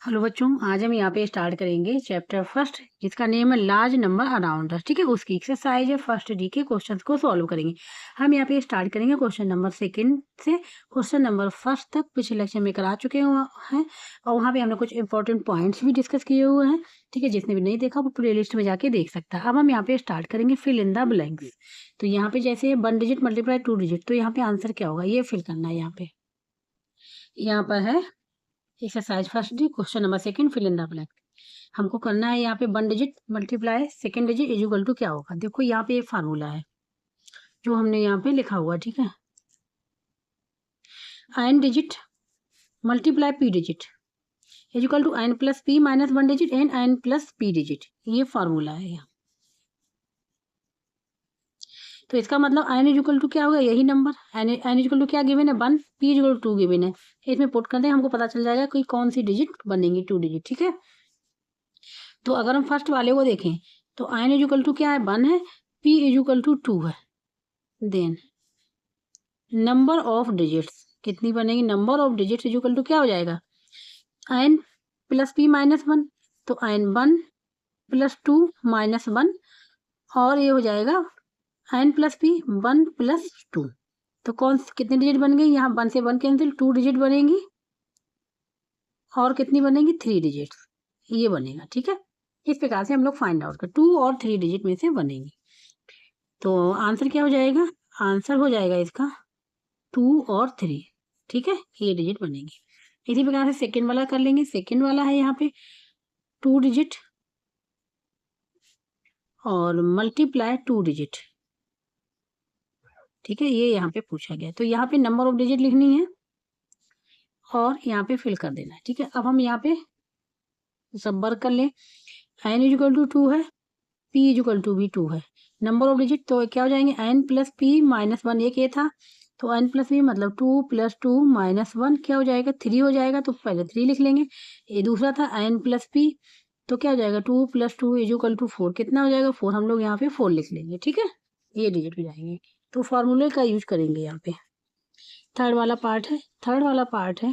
Hello बच्चों, आज हम यहाँ पे स्टार्ट करेंगे चैप्टर फर्स्ट, जिसका नेम है लार्ज नंबर अराउंड अस। ठीक है, उसकी एक्सरसाइज है फर्स्ट डी के क्वेश्चंस को सॉल्व करेंगे। हम यहाँ पे स्टार्ट करेंगे क्वेश्चन नंबर सेकंड से क्वेश्चन नंबर फर्स्ट तक पिछले लेक्चर में करा चुके हैं और वहाँ पे हमने कुछ इंपॉर्टेंट पॉइंट्स भी डिस्कस किए हुए हैं। ठीक है, जिसने भी नहीं देखा वो प्ले लिस्ट में जाके देख सकता है। अब हम यहाँ पे स्टार्ट करेंगे फिल इन द ब्लैंक्स। तो यहाँ पे जैसे 1 डिजिट मल्टीप्लाई 2 डिजिट, तो यहाँ पे आंसर क्या होगा ये फिल करना है। यहाँ पर है exercise first D question number second fill in the blank. हमको करना है यहाँ पे 1 digit multiply second digit is equal to क्या होगा। देखो यहाँ पे एक फार्मूला है जो हमने यहाँ पे लिखा हुआ। ठीक है, n digit multiply p digit is equal to n plus p minus 1 digit and n plus p digit. ये फार्मूला है यहाँ। तो इसका मतलब n इज इक्वल टू क्या होगा, यही number n is equal to क्या गिवन है 1, p is equal to 2 given है। इसमें पुट कर दें, हमको पता चल जाएगा कि कौन सी डिजिट बनेंगी 2 डिजिट। ठीक है, तो अगर हम फर्स्ट वाले को देखें तो n इज इक्वल टू क्या है 1 है, p इज इक्वल टू 2 है। देन नंबर ऑफ डिजिट्स कितनी बनेगी, number of digits is equal to क्या हो जाएगा n प्लस p माइनस 1। तो n 1 प्लस 2 माइनस 1 और ये हो जाएगा n प्लस p 1 प्लस 2। तो कितनी डिजिट बन गई, यहाँ 1 से 1 कैंसिल, 2 डिजिट बनेगी और कितनी बनेगी 3 डिजिट ये बनेगा। ठीक है, इस प्रकार से हम लोग फाइंड आउट कर 2 और 3 डिजिट में से बनेंगी। तो आंसर क्या हो जाएगा, आंसर हो जाएगा इसका 2 और 3। ठीक है, ये डिजिट बनेगी। इसी प्रकार से सेकेंड वाला कर लेंगे। सेकेंड वाला है यहाँ पे 2 डिजिट और मल्टीप्लाई 2 डिजिट। ठीक है, ये यहाँ पे पूछा गया। तो यहाँ पे नंबर ऑफ डिजिट लिखनी है और यहाँ पे फिल कर देना है। ठीक है, अब हम यहाँ पे सब वर्क कर लें। n इज इक्वल टू 2 है, p इज इक्वल टू भी 2 है। नंबर ऑफ डिजिट तो क्या हो जाएंगे n प्लस p माइनस 1, एक ये था। तो n प्लस p मतलब 2 प्लस 2 माइनस 1 क्या हो जाएगा 3 हो जाएगा। तो पहले 3 लिख लेंगे। ये दूसरा था n प्लस p, तो क्या हो जाएगा 2 प्लस 2 इज इक्वल टू 4। कितना हो जाएगा 4, हम लोग यहाँ पे 4 लिख लेंगे। ठीक है, ये डिजिट हो जाएंगे। तो फॉर्मूले का यूज करेंगे यहाँ पे। थर्ड वाला पार्ट है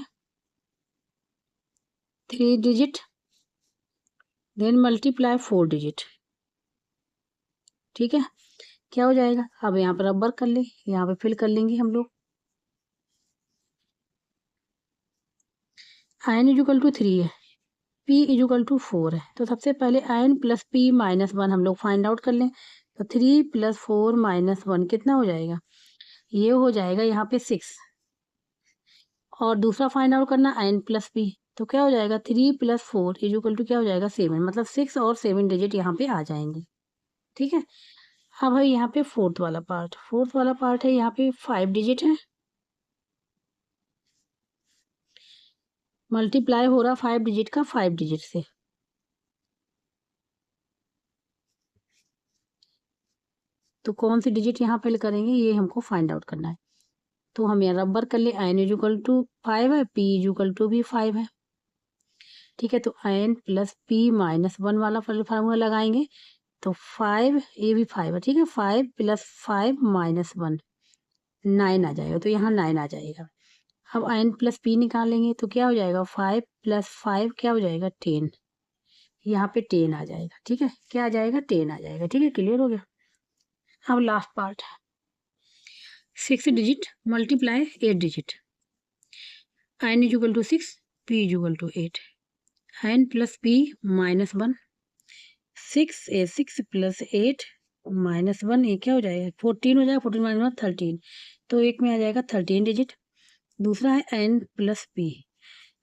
3 डिजिट देन मल्टीप्लाई 4 डिजिट। ठीक है, क्या हो जाएगा, अब यहाँ पर रबर कर ले, यहाँ पे फिल कर लेंगे हम लोग। n इज इक्वल टू 3 है, p इज इक्वल टू 4 है। तो सबसे पहले n प्लस p माइनस 1 हम लोग फाइंड आउट कर लें। तो 3 प्लस 4 माइनस 1 कितना हो जाएगा, ये हो जाएगा यहाँ पे 6। और दूसरा फाइंड आउट करना n प्लस p, तो क्या हो जाएगा 3 प्लस 4 इज इक्वल टू क्या हो जाएगा 7। मतलब 6 और 7 डिजिट यहाँ पे आ जाएंगे। ठीक है, अब है यहाँ पे फोर्थ वाला पार्ट है, यहाँ पे 5 डिजिट है, मल्टीप्लाई हो रहा 5 डिजिट का 5 डिजिट से। तो कौन सी डिजिट यहाँ फिल करेंगे ये हमको फाइंड आउट करना है। तो हम यहाँ रबर कर ले, n इज इक्वल टू 5 है, p इज इक्वल टू भी 5 है। ठीक है, तो n प्लस p माइनस 1 वाला फार्मूला लगाएंगे। तो 5 ये भी 5 है। ठीक है, 5 प्लस 5 माइनस 1 9 आ जाएगा। तो यहाँ 9 आ जाएगा। अब n प्लस p निकालेंगे तो क्या हो जाएगा 5 प्लस 5 क्या हो जाएगा 10। यहाँ पे 10 आ जाएगा। ठीक है, क्या आ जाएगा 10 आ जाएगा। ठीक है, क्लियर हो गया। अब last part 6 digit multiply 8 digit. n is equal to 6, p is equal to 8, n plus p minus 1। 6 plus 8 minus 1 ये क्या हो जाएगा 14 हो जाएगा। 14 माइनस 13, तो एक में आ जाएगा 13 डिजिट। दूसरा है n प्लस p,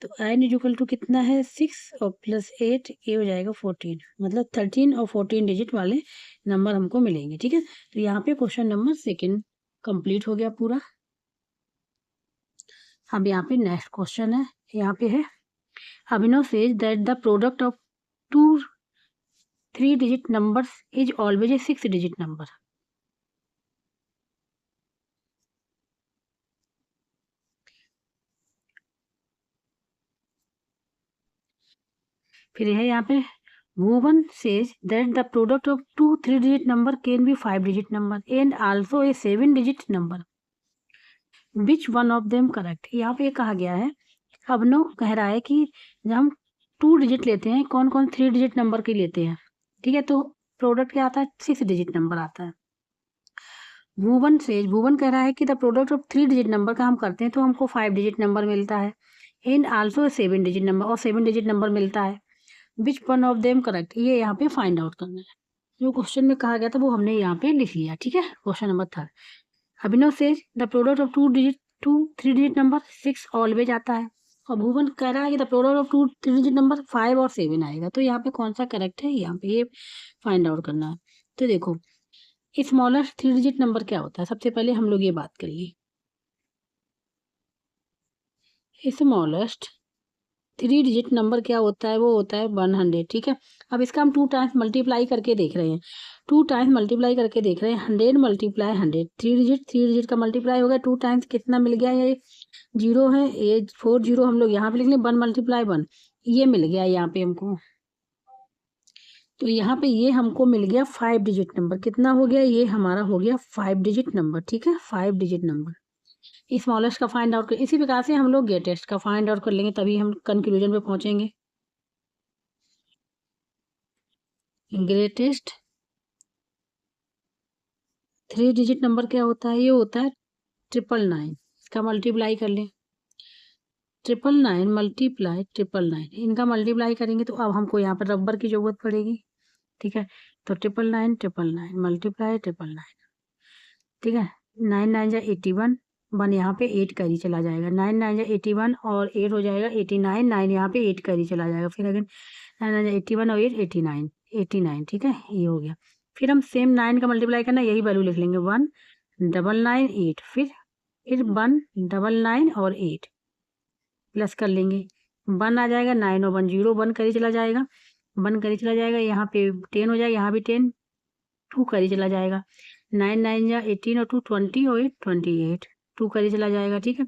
तो n इज इक्वल टू कितना है 6 और प्लस 8 ये हो जाएगा 14। मतलब 13 और 14 डिजिट वाले नंबर हमको मिलेंगे। ठीक है, तो यहाँ पे क्वेश्चन नंबर सेकंड कंप्लीट हो गया पूरा। अब यहाँ पे नेक्स्ट क्वेश्चन है, यहाँ पे है Abhinav says that the product of 2 3 digit numbers is always a 6 digit number. फिर है यहाँ पे Bhuvan says that the product of 2 3 digit number can be 5 digit number and also a 7 digit number. Which one of them correct? यहाँ पे कहा गया है, अभिनव कह रहा है कि जब हम 2 डिजिट लेते हैं, कौन कौन 3 डिजिट नंबर के लेते हैं, ठीक है। तो प्रोडक्ट क्या आता है, 6 डिजिट नंबर आता है। भुवन कह रहा है कि the product of 3 digit number का हम करते हैं तो हमको 5 डिजिट नंबर मिलता है, एंड आल्सो 7 डिजिट नंबर, और 7 डिजिट नंबर मिलता है। Which one of them correct, ये यहाँ पे फाइंड आउट करना है। जो क्वेश्चन में कहा गया था वो हमने यहाँ पे लिख लिया, ठीक है। Question number 3, Abhinav says the product of 3 digit number 6 always आता है, और भुवन कह रहा है कि the product of 3 digit number 5 और 7 आएगा। तो यहाँ पे कौन सा करेक्ट है, यहाँ पे ये फाइंड आउट करना है। तो देखो स्मॉलेस्ट 3 डिजिट नंबर क्या होता है, सबसे पहले हम लोग ये बात करिए। स्मॉलेस्ट 3 डिजिट नंबर क्या होता है, वो होता है 100, ठीक है। अब इसका हम 2 टाइम्स मल्टीप्लाई करके देख रहे हैं, 2 टाइम्स मल्टीप्लाई करके देख रहे हैं। 100 मल्टीप्लाई 100, 3 डिजिट का मल्टीप्लाई हो गया, 2 टाइम्स कितना मिल गया, ये 0 है, ये 4 0 हम लोग यहाँ पे लिख लें, 1 मल्टीप्लाई 1, ये मिल गया यहाँ पे हमको। तो यहाँ पे ये हमको मिल गया 5 डिजिट नंबर, कितना हो गया, ये हमारा हो गया 5 डिजिट नंबर, ठीक है। 5 डिजिट नंबर स्मॉलेस्ट का फाइंड आउट कर, इसी प्रकार से हम लोग ग्रेटेस्ट का फाइंड आउट कर लेंगे, तभी हम कंक्लूजन पे पहुंचेंगे। ग्रेटेस्ट 3 डिजिट नंबर क्या होता है, ये होता है 999, इसका मल्टीप्लाई कर लें, 999 मल्टीप्लाई 999, इनका मल्टीप्लाई करेंगे तो अब हमको यहाँ पर रबर की जरूरत पड़ेगी, ठीक है। तो 999 मल्टीप्लाई 999, ठीक है। 9 9 जा 81, 1 यहाँ पे 8 कैरी चला जाएगा, 9 9 जा 81 और 8 हो जाएगा 89, 9 यहाँ पे 8 कैरी चला जाएगा, फिर अगेन 9 9 जा 81 और 8 89, ठीक है, ये हो गया। फिर हम सेम 9 का मल्टीप्लाई करना, यही वैल्यू लिख लेंगे, 1 998 8, फिर 1 999 और 8 प्लस कर लेंगे, 1 आ जाएगा, 9 और 1 0, 1 कैरी चला जाएगा, 1 कैरी चला जाएगा, यहाँ पे 10 हो जाएगा, यहाँ भी 10, 2 कैरी चला जाएगा, 9 9 जा 18 और 2 20 और 8 28, 2 कैरी चला जाएगा, ठीक है।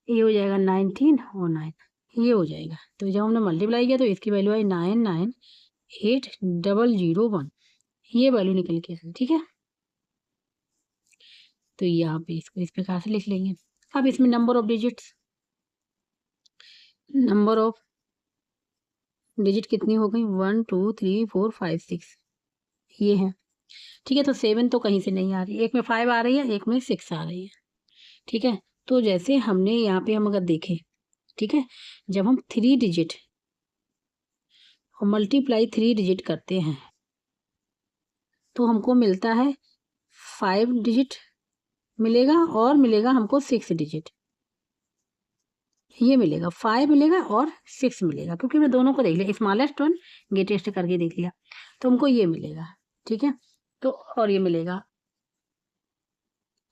ये हो जाएगा 19 और 9, ये हो जाएगा। तो जब हमने मल्टीप्लाई किया तो इसकी वैल्यू आई 998001, ये वैल्यू निकल के आई, ठीक है। तो यहाँ पे इसको इस प्रकार से लिख लेंगे। अब इसमें number of digits, number of digit कितनी हो गई, 1 2 3 4 5 6, ये है, ठीक है। तो 7 तो कहीं से नहीं आ रही, एक में 5 आ रही है, एक में 6 आ रही है, ठीक है। तो जैसे हमने यहाँ पे हम अगर देखें, ठीक है, जब हम 3 डिजिट और मल्टीप्लाई 3 डिजिट करते हैं तो हमको मिलता है 5 डिजिट मिलेगा, और मिलेगा हमको 6 डिजिट, ये मिलेगा 5 मिलेगा और 6 मिलेगा, क्योंकि हमने दोनों को देख लिया, स्मॉलेस्ट वन ग्रेटेस्ट करके देख लिया, तो हमको ये मिलेगा, ठीक है। तो और ये मिलेगा,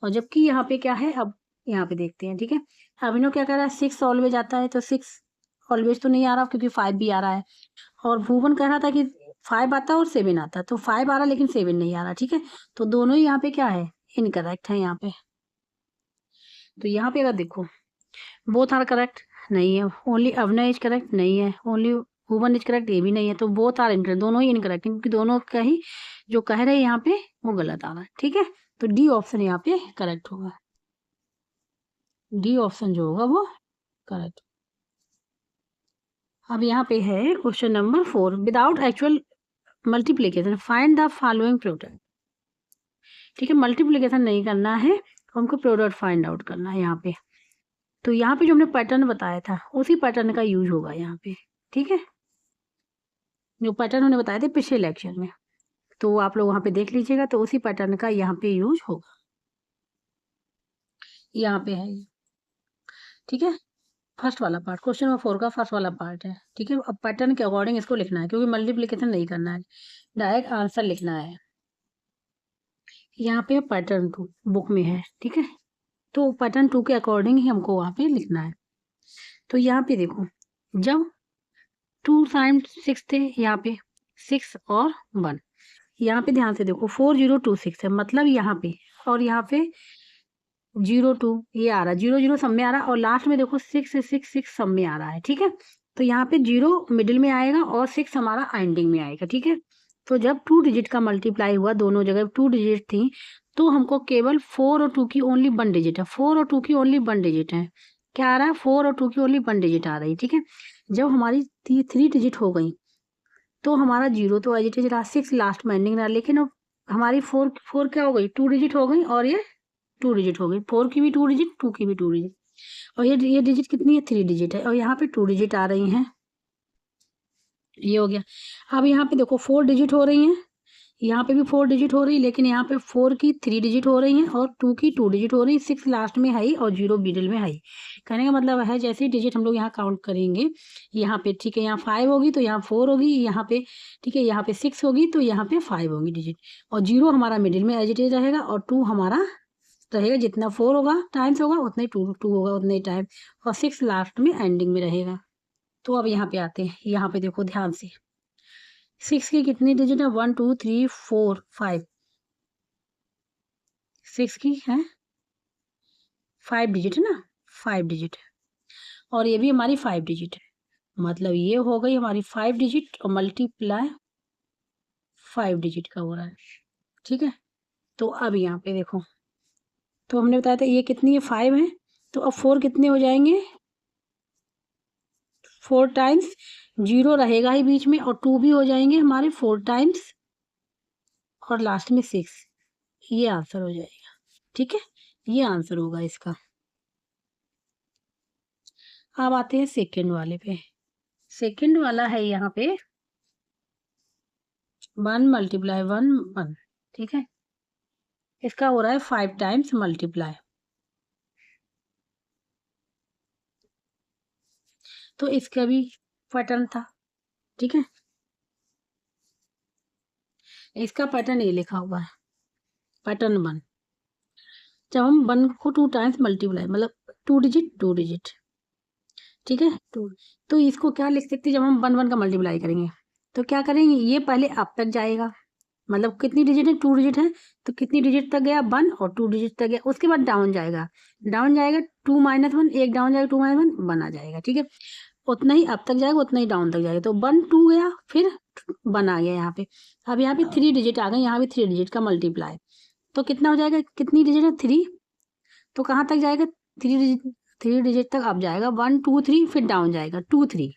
और जबकि यहाँ पे क्या है, अब यहाँ पे देखते हैं, ठीक है। अभिनव क्या कह रहा है, 6 ऑलवेज आता है, तो 6 ऑलवेज तो नहीं आ रहा क्योंकि 5 भी आ रहा है, और भुवन कह रहा था कि 5 आता है और 7 आता है, तो 5 आ रहा लेकिन 7 नहीं आ रहा, ठीक है। तो दोनों ही यहाँ पे क्या है, इनकरेक्ट है यहाँ पे। तो यहाँ पे अगर देखो बोथ आर करेक्ट, नहीं है, ओनली अभिनव इज करेक्ट, नहीं है, ओनली भुवन इज करेक्ट, ये भी नहीं है, तो बोथ आर इनकरेक्ट, दोनों ही इनकरेक्ट है, क्योंकि दोनों का ही जो कह रहे हैं यहाँ पे वो गलत आ रहा है, ठीक है। तो डी ऑप्शन यहाँ पे करेक्ट होगा, डी ऑप्शन जो होगा वो करेक्ट। अब यहाँ पे है question number 4, without actual multiplication find the following product, ठीक है। मल्टीप्लीकेशन नहीं करना है, हमको प्रोडक्ट फाइंड आउट करना है यहाँ पे। तो यहाँ पे जो हमने पैटर्न बताया था उसी पैटर्न का यूज होगा यहाँ पे, ठीक है, जो पैटर्न हमने बताए थे पिछले लेक्चर में, तो आप लोग वहाँ पे देख लीजिएगा, तो उसी पैटर्न का यहाँ पे यूज होगा, यहाँ पे है, ठीक है। फर्स्ट वाला पार्ट क्वेश्चन नंबर 4 का फर्स्ट वाला पार्ट है, ठीक है। अब पैटर्न के अकॉर्डिंग इसको लिखना है, क्योंकि मल्टीप्लीकेशन नहीं करना है, डायरेक्ट आंसर लिखना है। यहाँ पे पैटर्न 2 बुक में है, ठीक है, तो पैटर्न 2 के अकॉर्डिंग ही हमको वहाँ पे लिखना है। तो यहाँ पे देखो, जब 2 टाइम्स 6 थे, यहाँ पे 6 और 1, यहाँ पे ध्यान से देखो 4026 है, मतलब यहाँ पे, और यहाँ पे 02 ये आ रहा है, 00 सब में आ रहा है, और लास्ट में देखो 666 सब में आ रहा है, ठीक है। तो यहाँ पे 0 मिडिल में आएगा और 6 हमारा एंडिंग में आएगा, ठीक है। तो जब 2 डिजिट का मल्टीप्लाई हुआ, दोनों जगह 2 डिजिट थी, तो हमको केवल 4 और 2 की ओनली 1 डिजिट है, 4 और 2 की ओनली 1 डिजिट है, क्या आ रहा है, 4 और 2 की ओनली 1 डिजिट आ रही है, ठीक है। जब हमारी 3 डिजिट हो गई तो हमारा 0 तो एज इट इज रहा, 6 लास्ट में एंडिंग रहा, लेकिन अब हमारी 4 क्या हो गई, 2 डिजिट हो गई और ये 2 डिजिट हो गई, 4 की भी 2 डिजिट, 2 की भी 2 डिजिट, और ये डिजिट कितनी है, 3 डिजिट है, और यहाँ पे 2 डिजिट आ रही हैं, ये हो गया। अब यहाँ पे देखो 4 डिजिट हो रही हैं, यहाँ पे भी 4 डिजिट हो रही है, लेकिन यहाँ पे 4 की 3 डिजिट हो रही हैं और 2 की 2 डिजिट हो रही है, 6 लास्ट में है ही और 0 मिडिल में है ही। कहने का मतलब है जैसे ही डिजिट हम लोग यहाँ काउंट करेंगे, यहाँ पे ठीक है, यहाँ 5 होगी तो यहाँ 4 होगी, यहाँ पे ठीक है, यहाँ पे 6 होगी तो यहाँ पे 5 होगी डिजिट, और 0 हमारा मिडिल में एज इट इज रहेगा, और 2 हमारा रहेगा, जितना 4 होगा टाइम्स होगा उतना ही 2 होगा उतना ही टाइम, और 6 लास्ट में एंडिंग में रहेगा। तो अब यहाँ पे आते हैं, यहाँ पे देखो ध्यान से, 6 की कितनी डिजिट है, 1 2 3 4 5, 6 की है 5 डिजिट है ना, 5 डिजिट है, और ये भी हमारी 5 डिजिट है, मतलब ये हो गई हमारी 5 डिजिट और मल्टीप्लाई 5 डिजिट का हो रहा है, ठीक है। तो अब यहाँ पे देखो, तो हमने बताया था ये कितनी है, 5 है, तो अब 4 कितने हो जाएंगे, 4 टाइम्स, 0 रहेगा ही बीच में, और 2 भी हो जाएंगे हमारे 4 टाइम्स, और लास्ट में 6, ये आंसर हो जाएगा, ठीक है, ये आंसर होगा इसका। अब आते हैं सेकंड वाले पे, सेकंड वाला है यहाँ पे 1 मल्टीप्लाई 1 1, ठीक है, इसका हो रहा है 5 टाइम्स मल्टीप्लाई, तो इसका भी पैटर्न था, ठीक है, इसका पैटर्न ये लिखा हुआ है, पैटर्न 1, जब हम 1 को 2 टाइम्स मल्टीप्लाई, मतलब 2 डिजिट 2 डिजिट, ठीक है, तो इसको क्या लिख सकते हैं, जब हम 1 1 का मल्टीप्लाई करेंगे तो क्या करेंगे, ये पहले अप तक जाएगा, मतलब कितनी डिजिट है, 2 डिजिट है, तो कितनी डिजिट तक गया, 1, और 2 डिजिट तक गया, उसके बाद डाउन जाएगा, 2 माइनस 1, एक डाउन जाएगा, 2 माइनस 1 1 आ जाएगा, ठीक है, उतना ही अप तक जाएगा उतना ही डाउन तक जाएगा, तो 1 2 गया, फिर 1 आ गया यहाँ पे, अब यहाँ पे 3 डिजिट आ गए, यहाँ भी 3 डिजिट का मल्टीप्लाई, तो कितना हो जाएगा, कितनी डिजिट है, 3, तो कहाँ तक जाएगा, 3 डिजिट तक अब जाएगा, 1 2 3, फिर डाउन जाएगा 2 3,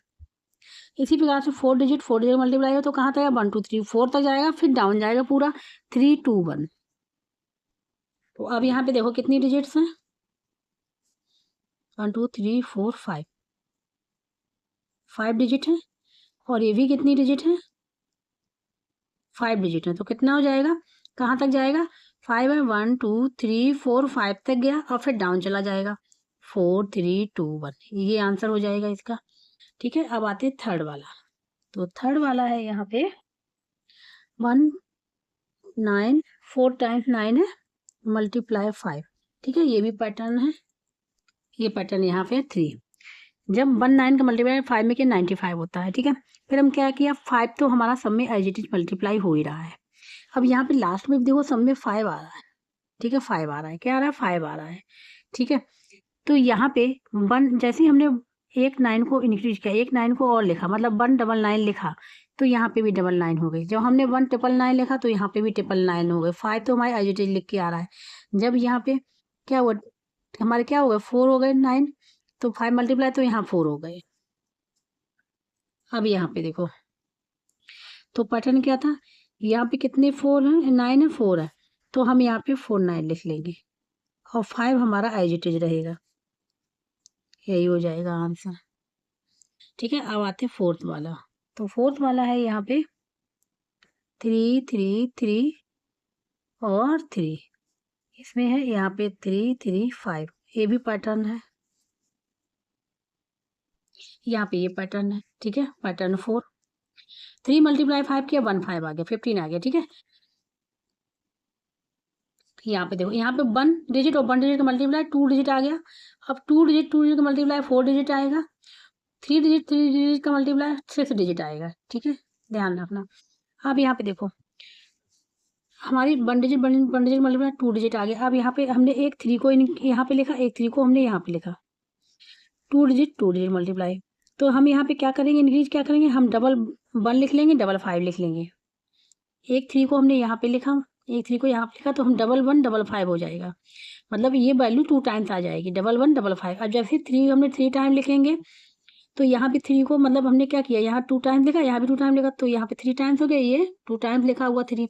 इसी प्रकार से 4 डिजिट मल्टीप्लाई हो तो कहाँ तक है, 1 2 3 4 तक जाएगा, फिर डाउन जाएगा पूरा 3 2 1। तो अब यहाँ पे देखो कितनी डिजिट्स हैं, 1 2 3 4 5, 5 डिजिट है, और ये भी कितनी डिजिट है, 5 डिजिट है, तो कितना हो जाएगा, कहाँ तक जाएगा, 5 है, 1 2 3 4 5 तक गया, और फिर डाउन चला जाएगा 4 3 2 1, ये आंसर हो जाएगा इसका, ठीक है। अब आते हैं थर्ड वाला, तो थर्ड वाला है यहाँ पे 1 9, 4 टाइम्स 9 है, मल्टीप्लाई 5, ठीक है, ये भी पैटर्न है, ये पैटर्न यहाँ पे 3, जब 1 9 का मल्टीप्लाई 5 में क्या 95 होता है, ठीक है, फिर हम क्या किया, 5 तो हमारा सब में एज इट इज मल्टीप्लाई हो ही रहा है, अब यहाँ पे लास्ट में देखो सब में 5 आ रहा है, ठीक है, 5 आ रहा है, क्या आ रहा है, 5 आ रहा है, ठीक है, तो यहाँ पे 1 जैसे ही हमने एक 9 को इंक्रीज किया, एक 9 को और लिखा, मतलब 199 लिखा, तो यहाँ पे भी 99 हो गई, जब हमने 199 लिखा तो यहाँ पे भी 999 हो गए, 5 तो हमारे एज इट इज लिख के आ रहा है, जब यहाँ पे क्या हुआ, हमारे क्या हो गए, 4 हो गए 9, तो 5 मल्टीप्लाई तो यहाँ 4 हो गए। अब यहाँ पे देखो, तो पैटर्न क्या था, यहाँ पे कितने 4 हैं, 9 है, 4 है, तो हम यहाँ पे 4 9 लिख लेंगे, और 5 हमारा एज इट इज रहेगा, यही हो जाएगा आंसर, ठीक है। अब आते हैं फोर्थ वाला, तो फोर्थ वाला है यहाँ पे 3 3 3 और 3, इसमें है यहाँ पे 3 3 5, ये भी पैटर्न है, यहाँ पे ये पैटर्न है, ठीक है, पैटर्न 4, 3 मल्टीप्लाई 5 किया, 1 5 आ गया, 15 आ गया, ठीक है। यहाँ पे देखो, यहाँ पे 1 डिजिट और 1 डिजिट का मल्टीप्लाई 2 डिजिट आ गया, अब 2 डिजिट का मल्टीप्लाई 4 डिजिट आएगा, 3 डिजिट का मल्टीप्लाई 6 डिजिट आएगा, ठीक है, ध्यान रखना। अब यहाँ पे देखो हमारी 1 डिजिट मल्टीप्लाई 2 डिजिट आ गया, अब यहाँ पे हमने एक 3 को यहाँ पे लिखा, एक 3 को हमने यहाँ पे लिखा, 2 डिजिट मल्टीप्लाई, तो हम यहाँ पे क्या करेंगे, इंक्रीज क्या करेंगे, हम डबल 1 लिख लेंगे, डबल 5 लिख लेंगे, एक 3 को हमने यहाँ पे लिखा, एक 3 को यहाँ पे लिखा, तो हम डबल 1 डबल 5 हो जाएगा, मतलब ये वैल्यू 2 टाइम्स आ जाएगी, डबल 1 डबल 5। अब जैसे 3 हमने 3 टाइम लिखेंगे तो यहाँ पे 3 को मतलब हमने क्या किया, यहाँ 2 टाइम्स लिखा, यहाँ भी 2 टाइम लिखा, तो यहाँ पे 3 टाइम्स हो गया, ये 2 टाइम्स लिखा हुआ 3।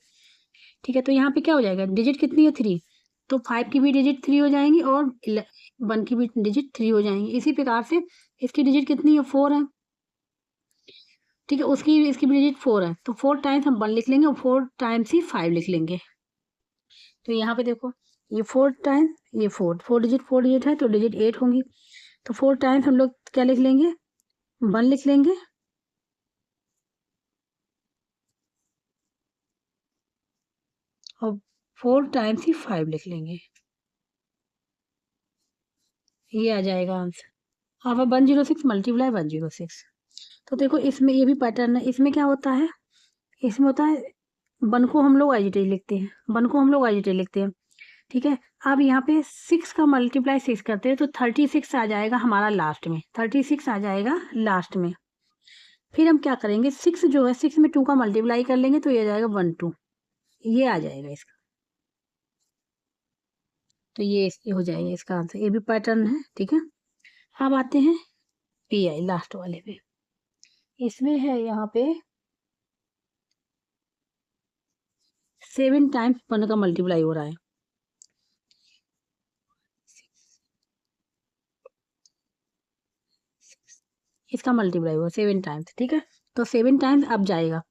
ठीक है, तो यहाँ पे क्या हो जाएगा, डिजिट कितनी है 3, तो 5 की भी डिजिट 3 हो जाएंगी और 1 की भी डिजिट 3 हो जाएंगी। इसी प्रकार से इसकी डिजिट कितनी है, 4 है। ठीक है, उसकी इसकी भी डिजिट 4 है, तो 4 टाइम्स हम 1 लिख लेंगे और 4 टाइम्स ही 5 लिख लेंगे। तो यहाँ पे देखो, ये 4 टाइम्स, ये 4 डिजिट 4 डिजिट है तो डिजिट 8 होंगी, तो 4 टाइम्स हम लोग क्या लिख लेंगे, 1 लिख लेंगे और 4 टाइम्स ही 5 लिख लेंगे, ये आ जाएगा आंसर। अब 106 मल्टीप्लाई 106, तो देखो इसमें ये भी पैटर्न है। इसमें क्या होता है, इसमें होता है 1 को हम लोग एजिटेज लिखते हैं, 1 को हम लोग एजिटेज लिखते हैं। ठीक है, अब यहाँ पे 6 का मल्टीप्लाई 6 करते हैं तो 36 आ जाएगा हमारा लास्ट में, 36 आ जाएगा लास्ट में। फिर हम क्या करेंगे, 6 जो है 6 में 2 का मल्टीप्लाई कर लेंगे तो ये आ जाएगा 1 2, ये आ जाएगा इसका। तो ये हो जाएगा इसका आंसर, ये भी पैटर्न है। ठीक है, अब आते हैं PI लास्ट वाले पे। इसमें है यहाँ पे 7 टाइम्स 1 का मल्टीप्लाई हो रहा है, इसका मल्टीप्लाई हुआ 7 टाइम्स। ठीक है, तो 7 टाइम्स अब जाएगा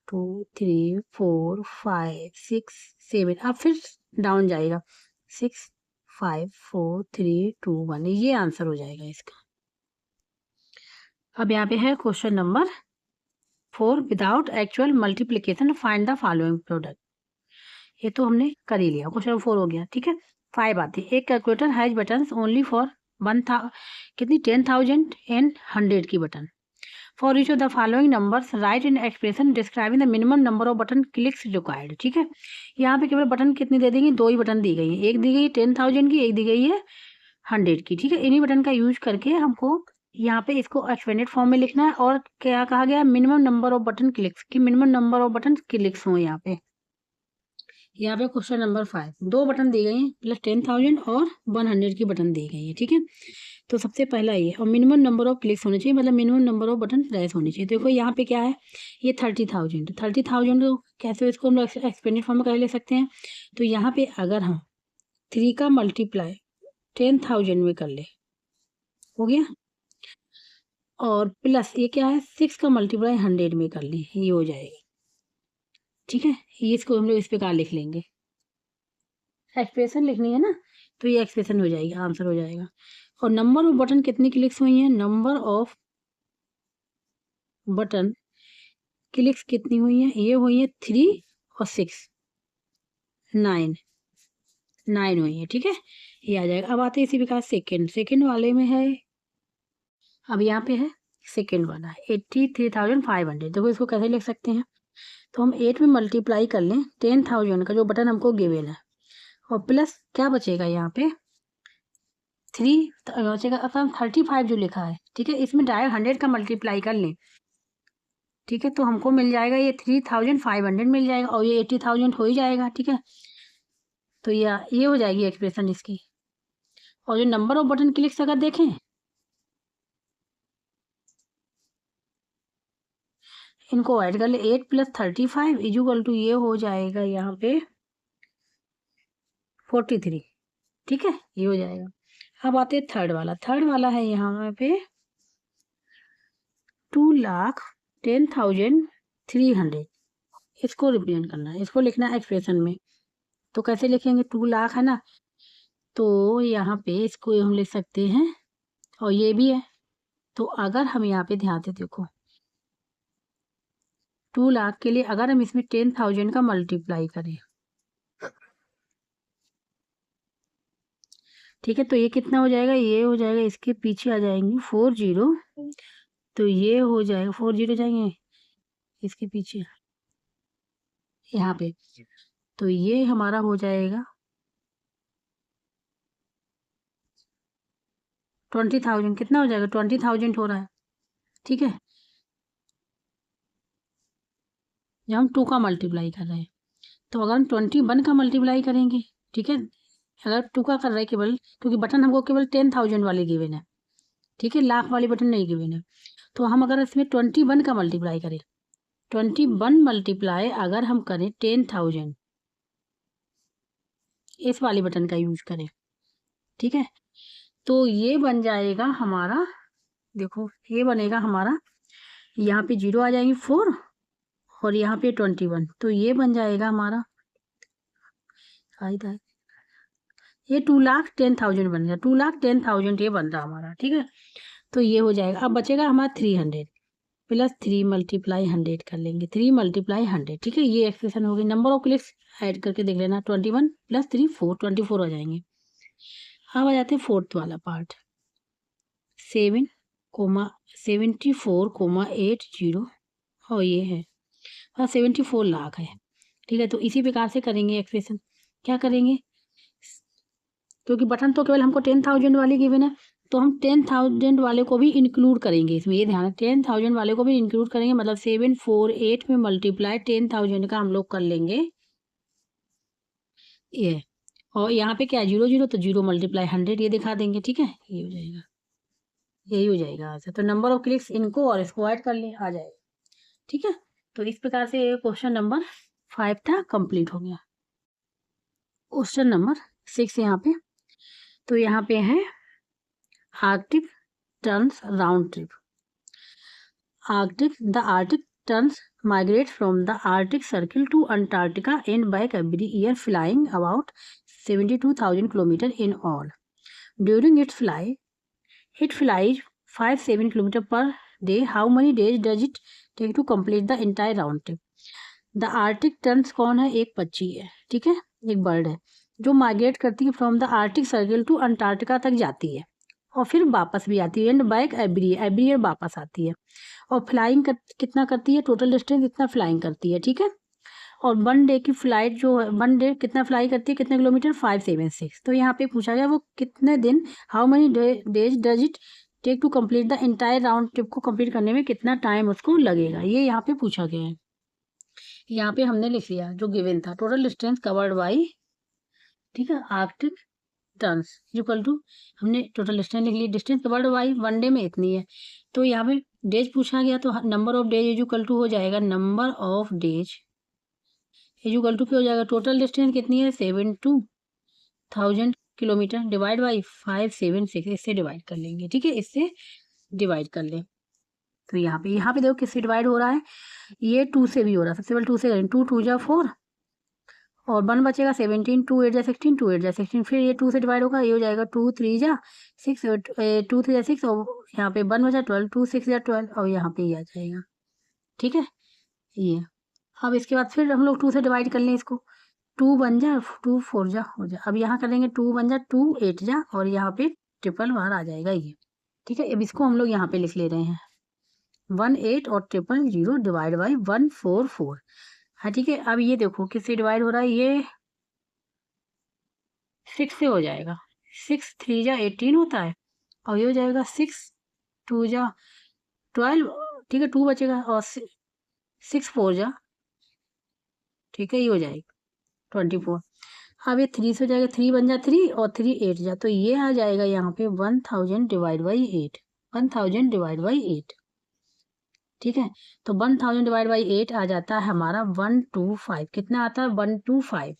2 3 4 5 6 7, अब फिर डाउन जाएगा 6 5 4 3 2 1, ये आंसर हो जाएगा इसका। अब यहाँ पे है question number 4, without actual multiplication find the following product. ये तो हमने कर ही लिया, क्वेश्चन 4 हो गया। ठीक है, 5 आती है, एक calculator has button only for 1,000 कितनी 10,000 एंड 100 की button. For each of the following numbers right in expression describing the minimum number of button clicks required. ठीक है, यहाँ पे केवल बटन कितनी दे देंगे, 2 ही बटन दी गई है, एक दी गई है 10,000 की, एक दी गई है 100 की। ठीक है, इन्हीं बटन का यूज करके हमको यहाँ पे इसको एक्सपेंडेड फॉर्म में लिखना है, और क्या कहा गया, minimum number of button clicks की, minimum number of button clicks हो यहाँ पे। यहाँ पे क्वेश्चन नंबर 5, 2 बटन दी गई हैं प्लस 10,000 और 100 की बटन दी गई है। ठीक है, तो सबसे पहला ये, और मिनिमम नंबर ऑफ क्लिक्स होने चाहिए, मतलब minimum number of button press होनी चाहिए। देखो यहाँ पे क्या है, ये 30,000, 30,000 तो कैसे इसको हम लोग एक्सपेंडेड फॉर्म में कर ले सकते हैं, तो यहाँ पे अगर हम 3 का मल्टीप्लाई 10,000 में कर ले, हो गया, और प्लस ये क्या है 6 का मल्टीप्लाई 100 में कर ले, ये हो जाएगा। ठीक है, ये इसको हम लोग इस प्रकार लिख लेंगे, एक्सप्रेशन लिखनी है ना, तो ये एक्सप्रेशन हो जाएगी, आंसर हो जाएगा। और नंबर ऑफ बटन कितनी क्लिक्स हुई हैं, नंबर ऑफ बटन क्लिक्स कितनी हुई हैं, ये हुई है 3 और 6 9 हुई है। ठीक है, ये आ जाएगा। अब आते हैं इसी प्रकार सेकेंड वाले में है, अब यहाँ पे है सेकेंड वाला 83,500। देखो इसको कैसे लिख सकते हैं, तो हम 8 में मल्टीप्लाई कर लें 10,000 का जो बटन हमको गिवन है, और प्लस क्या बचेगा यहाँ पे 3 बचेगा, अब हम 35 जो लिखा है। ठीक है, इसमें डायरेक्ट 100 का मल्टीप्लाई कर लें। ठीक है, तो हमको मिल जाएगा ये 3,500 मिल जाएगा, और ये 80,000 हो ही जाएगा। ठीक है, तो ये हो जाएगी एक्सप्रेशन इसकी। और जो नंबर ऑफ बटन क्लिक्स अगर देखें, इनको ऐड कर ले, 8 + 35 इजुअल टू ये हो जाएगा यहाँ पे 43। ठीक है, ये हो जाएगा। अब आते हैं थर्ड वाला है यहाँ पे 2,10,300, इसको रिप्रेजेंट करना है, इसको लिखना है एक्सप्रेशन में। तो कैसे लिखेंगे, 2 लाख है ना, तो यहाँ पे इसको हम लिख सकते हैं, और ये भी है, तो अगर हम यहाँ पे ध्यान से देखो 2 लाख के लिए अगर हम इसमें 10,000 का मल्टीप्लाई करें, ठीक है, तो ये कितना हो जाएगा, ये हो जाएगा, इसके पीछे आ जाएंगे 4 0, तो ये हो जाएगा 4 0 जाएंगे इसके पीछे यहाँ पे, तो ये हमारा हो जाएगा 20,000, कितना हो जाएगा 20,000 हो रहा है। ठीक है, जब हम 2 का मल्टीप्लाई कर रहे हैं, तो अगर हम 21 का मल्टीप्लाई करेंगे, ठीक है, अगर 2 का कर रहे हैं केवल, क्योंकि बटन हमको केवल 10,000 वाले गिवन है, ठीक है, लाख वाली बटन नहीं गिवन है। तो हम अगर इसमें 21 का मल्टीप्लाई करें, 21 मल्टीप्लाई अगर हम करें 10,000, इस वाली बटन का यूज करें, ठीक है, तो ये बन जाएगा हमारा, देखो ये बनेगा हमारा, यहाँ पे 0 आ जाएंगे 4 और यहाँ पे 21, तो ये बन जाएगा हमारा, ये 2,10,000 बन गया, 2,10,000 ये बन रहा हमारा, ठीक है। तो ये हो जाएगा। अब बचेगा हमारा 300 प्लस 3 मल्टीप्लाई 100 कर लेंगे, 3 मल्टीप्लाई 100, ठीक है। ये एक्सप्रेशन होगी। नंबर ऑफ क्लिक्स ऐड करके देख लेना, 21 प्लस 3 4, 24 हो जाएंगे। अब आ जाते हैं फोर्थ वाला पार्ट, 74,80 और ये है 74 लाख है, ठीक है। तो इसी प्रकार से करेंगे एक्सप्रेशन। क्या करेंगे, क्योंकि बटन तो केवल हमको 10,000 वाली गिवन है, तो हम 10,000 वाले को भी इंक्लूड करेंगे इसमें, ये ध्यान है, 10,000 वाले को भी इंक्लूड करेंगे, मतलब 748 में मल्टीप्लाई 10,000 का हम लोग कर लेंगे ये, और यहाँ पे क्या है 0 तो 0 मल्टीप्लाई 100 ये दिखा देंगे, ठीक है। ये हो जाएगा, यही हो जाएगा आंसर। तो नंबर ऑफ क्लिक्स इनको और इसको ऐड कर ले, आ जाएगा, ठीक है। तो इस प्रकार से क्वेश्चन नंबर 5 था, कंप्लीट हो गया। क्वेश्चन नंबर 6 यहाँ पे, तो यहाँ पे है Arctic turns round trip. The Arctic terns migrate from the Arctic Circle to Antarctica and back every year, flying about 72,000 kilometers in all. During its flight, it flies 57 kilometers per day. How many days does it take to complete the entire round trip? The Arctic terns कौन है, एक पक्षी है, ठीक है, एक bird है जो माइग्रेट करती है from the Arctic circle to Antarctica तक जाती है और फिर वापस भी आती है, एंड बैक एवरी ईयर वापस आती है, और फ्लाइंग कितना करती है, टोटल डिस्टेंस इतना फ्लाइंग करती है, ठीक है। और 1 डे की फ्लाइट जो है, 1 डे कितना फ्लाई करती है, कितने किलोमीटर, 576। तो यहाँ पे पूछा गया वो कितने दिन, how many days does it take to complete the entire round trip को कंप्लीट करने में कितना टाइम उसको लगेगा, ये यहाँ पे पूछा गया है। यहाँ पे हमने लिख लिया जो गिवन था, टोटल डिस्टेंस कवर्ड बाई, ठीक है, आर्कटिक टर्न्स इक्वल टू, हमने टोटल डिस्टेंस लिख ली, डिस्टेंस कवर्ड बाई 1 डे में इतनी है। तो यहाँ पे डेज पूछा गया, तो number of days equal to हो जाएगा, number of days equal to क्या हो जाएगा, टोटल डिस्टेंस कितनी है 72,000 किलोमीटर डिवाइड बाई 576, इससे डिवाइड कर लेंगे, ठीक है, इससे डिवाइड कर लें। तो यहाँ पे देखो किससे डिवाइड हो रहा है, ये 2 से भी हो रहा है। सबसे पहले 2 से करें, 2 2 जा 4 और 1 बचेगा 17, 2 8 जा 16, 2 8 जा 16, फिर ये 2 से डिवाइड होगा, ये हो जाएगा 2 3 जा 6, 2 3 जा 6 और यहाँ पे 1 बचा 12, 2 6 जा 12 और यहाँ पे ये आ जाएगा, ठीक है। ये अब इसके बाद फिर हम लोग 2 से डिवाइड कर लें इसको, 2 बन जा 2 4 जा हो जा, अब यहाँ करेंगे 2 बन जा 2 8 जा और यहाँ पे ट्रिपल बाहर आ जाएगा ये, ठीक है। अब इसको हम लोग यहाँ पे लिख ले रहे हैं 1 8 और 000 डिवाइड बाई 1 4 4, हाँ ठीक है। अब ये देखो किससे डिवाइड हो रहा है, ये 6 से हो जाएगा, 6 3 जा 18 होता है और ये हो जाएगा 6 2 जा 12, ठीक है, 2 बचेगा और 6 4 जा, ठीक है, ये हो जाएगा 24। अब ये 3 से हो जाएगा, 3 बन जा 3 और 3 8 जा, तो ये आ जाएगा यहाँ पे 1000 डिवाइड बाई 8, 1000 डिवाइड बाई 8, ठीक है। तो 1000 डिवाइड बाई 8 आ जाता है हमारा 125, कितना आता है 125,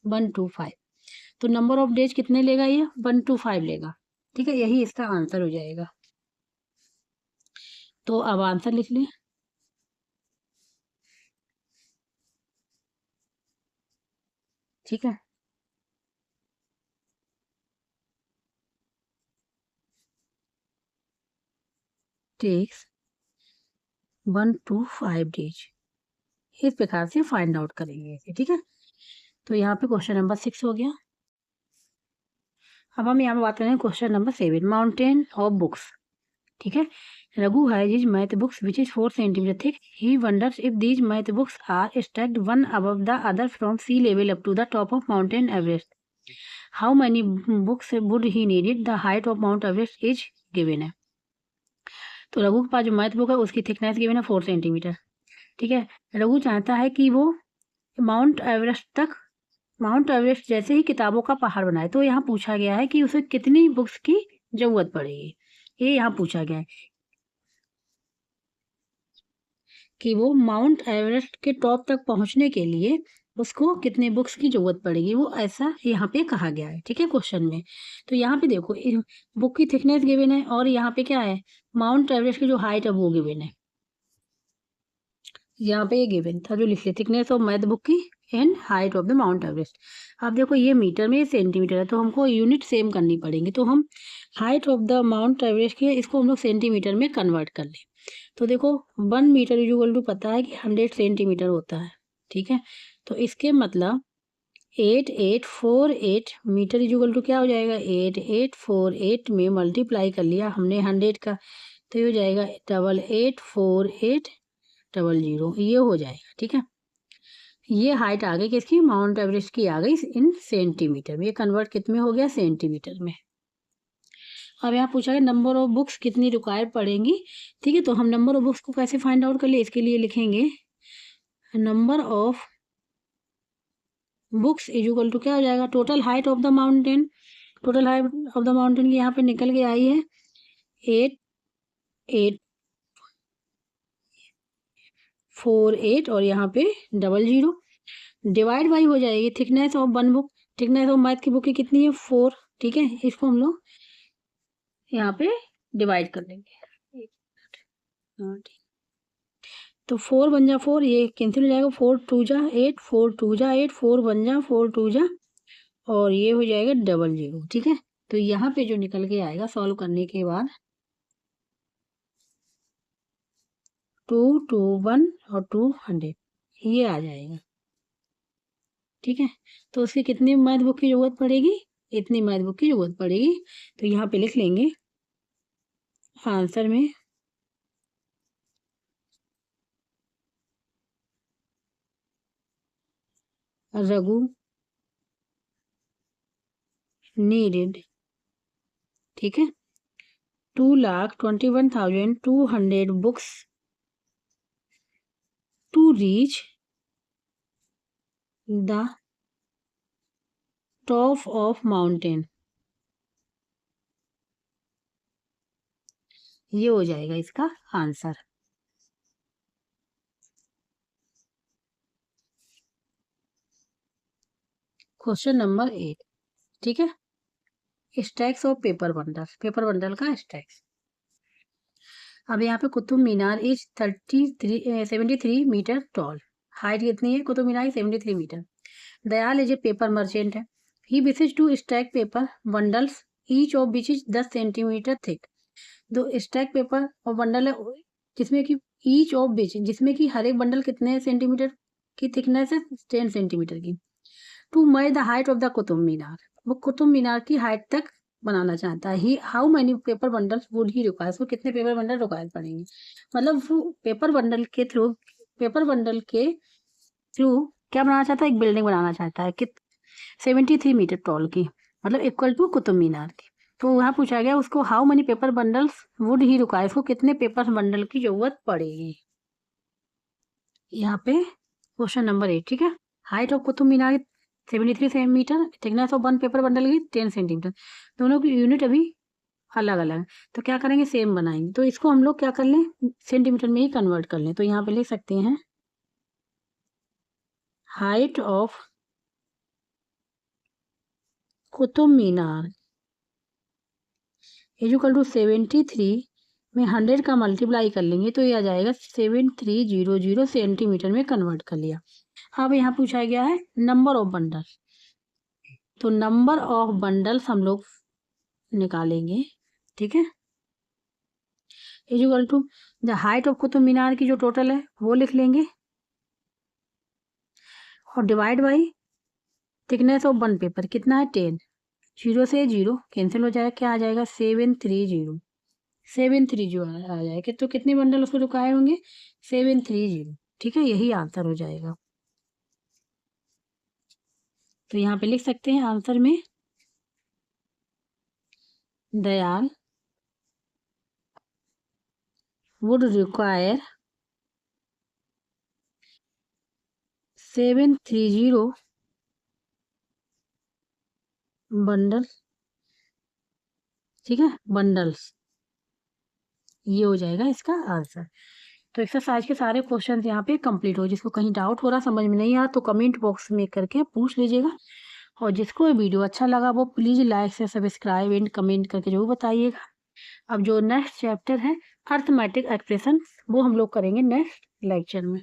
125। तो नंबर ऑफ डेज कितने लेगा ये, 125 लेगा, ठीक है, यही इसका आंसर हो जाएगा। तो अब आंसर लिख लें, ठीक है, टेक्स 125 डेज, इस प्रकार से फाइंड आउट करेंगे इसे, ठीक है। तो यहाँ पे क्वेश्चन नंबर 6 हो गया। अब हम यहाँ पे बात करेंगे question number 7, mountain of books, ठीक है। Raghu has his math books which is 4 centimeter thick. He wonders if these math books are stacked one above the other from sea level up to the top of Mountain Everest. How many books would he need it? The height of Mount Everest is given है। तो रघु के पास जो math book है उसकी thickness given है 4 centimetre, ठीक है। रघु चाहता है कि वो माउंट एवरेस्ट जैसे ही किताबों का पहाड़ बनाए। तो यहाँ पूछा गया है कि उसे कितनी बुक्स की जरूरत पड़ेगी। ये यहाँ पूछा गया है कि वो माउंट एवरेस्ट के टॉप तक पहुंचने के लिए उसको कितने बुक्स की जरूरत पड़ेगी, वो ऐसा यहाँ पे कहा गया है। ठीक है, क्वेश्चन में। तो यहाँ पे देखो बुक की थिकनेस गिवन है और यहाँ पे क्या है, माउंट एवरेस्ट की जो हाइट है वो गिवन है। यहाँ पे ये गिवन था जो लिख लिया, थिकनेस ऑफ मैथ बुक की and height of the mount Everest. अब देखो ये मीटर में, ये सेंटीमीटर है, तो हमको यूनिट सेम करनी पड़ेंगी। तो हम height of the mount Everest की इसको हम लोग सेंटीमीटर में कन्वर्ट कर लें। तो देखो 1 मीटर इक्वल टू पता है कि 100 सेंटीमीटर होता है। ठीक है, तो इसके मतलब 8848 मीटर इक्वल टू क्या हो जाएगा, 8848 में मल्टीप्लाई कर लिया हमने 100 का, तो ये हो जाएगा 884800, ये हो जाएगा। ठीक है, ये हाइट आ गई किसकी, माउंट एवरेस्ट की आ गई इन सेंटीमीटर में। ये कन्वर्ट कितने हो गया, सेंटीमीटर में। अब यहाँ पूछा गया नंबर ऑफ बुक्स कितनी रिक्वायर पड़ेंगी। ठीक है, तो हम नंबर ऑफ बुक्स को कैसे फाइंड आउट कर ले, इसके लिए लिखेंगे number of books is equal to क्या हो जाएगा, total height of the mountain. Total height of the mountain की यहाँ पे निकल के आई है 8848 और यहाँ पे 00 डिवाइड बाई हो जाएगी thickness of one book. Thickness of math की बुक की कितनी है, 4। ठीक है, इसको हम लोग यहाँ पे डिवाइड कर देंगे। हाँ ठीक, तो 4 बन जा 4, ये कैंसिल हो जाएगा, 4 2 जा 8, 4 2 जा 8, 4 बन जा 4 2 जा, और ये हो जाएगा 00। ठीक है, तो यहाँ पे जो निकल के आएगा सॉल्व करने के बाद 2 2 1 और 200 ये आ जाएगा। ठीक है, तो उसकी कितनी मैथ बुक की जरूरत पड़ेगी, इतनी मैथ बुक की जरूरत पड़ेगी। तो यहाँ पे लिख लेंगे आंसर में रघु नीडेड, ठीक है, 2,21,200 books to reach the top of mountain. ये हो जाएगा इसका आंसर। Question number 8। ठीक है, stacks of paper bundle, paper bundle का स्टैक्स। अब यहाँ पे Qutub Minar is 73 metre tall. Height कितनी है कुतुब मीनार की, 73 metre. Dayal is a paper merchant है। He wishes to stack paper bundles each of which is 10 centimetre thick. दो स्टैक पेपर और बंडल है जिसमें कि ईच ऑफ विच, जिसमें कि हर एक बंडल कितने सेंटीमीटर की थिकनेस है, 10 सेंटीमीटर की। To measure the height of the Qutub Minar, वो कुतुब मीनार की हाइट तक बनाना चाहता है। He how many paper bundles would he require, उसको कितने पेपर बंडल रिक्वायर पड़ेंगे। मतलब वो पेपर बंडल के थ्रू, पेपर बंडल के थ्रू क्या बनाना चाहता है, एक बिल्डिंग बनाना चाहता है कि 73 मीटर टॉल की, मतलब इक्वल टू कुतुब मीनार की। तो वहाँ पूछा गया उसको how many paper bundles would he require, उसको कितने पेपर बंडल की जरूरत पड़ेगी। यहाँ पे क्वेश्चन नंबर 8। ठीक है, height of Qutub Minar 73 centimetre, thickness of one paper bundle की 10 सेंटीमीटर। दोनों की यूनिट अभी अलग अलग है, तो क्या करेंगे, सेम बनाएंगे। तो इसको हम लोग क्या कर लें, सेंटीमीटर में ही कन्वर्ट कर लें। तो यहाँ पे लिख सकते हैं height of Qutub Minar equal to 73 में 100 का मल्टीप्लाई कर लेंगे तो ये आ जाएगा 7300 सेंटीमीटर में कन्वर्ट कर लिया। अब यहाँ पूछा गया है नंबर ऑफ बंडल, तो नंबर ऑफ बंडल्स हम लोग निकालेंगे। ठीक है, equal to the height of Qutub Minar की जो टोटल है वो लिख लेंगे और divide by thickness of one paper कितना है 10। 0 से 0 कैंसिल हो जाएगा, क्या आ जाएगा 730, 730 आ जाएगा। तो कितने बंडल उसको रिक्वायर होंगे, 730। ठीक है, यही आंसर हो जाएगा। तो यहाँ पे लिख सकते हैं आंसर में दयाल would require 730 बंडल। ठीक है, बंडल्स ये हो जाएगा इसका आंसर। तो एक्सरसाइज के सारे क्वेश्चन यहाँ पे कंप्लीट हो। जिसको कहीं डाउट हो रहा, समझ में नहीं आ रहा, तो कमेंट बॉक्स में करके पूछ लीजिएगा। और जिसको ये वीडियो अच्छा लगा वो प्लीज़ लाइक से सब्सक्राइब एंड कमेंट करके जरूर बताइएगा। अब जो नेक्स्ट चैप्टर है अर्थमेटिक एक्सप्रेशन, वो हम लोग करेंगे नेक्स्ट लेक्चर में।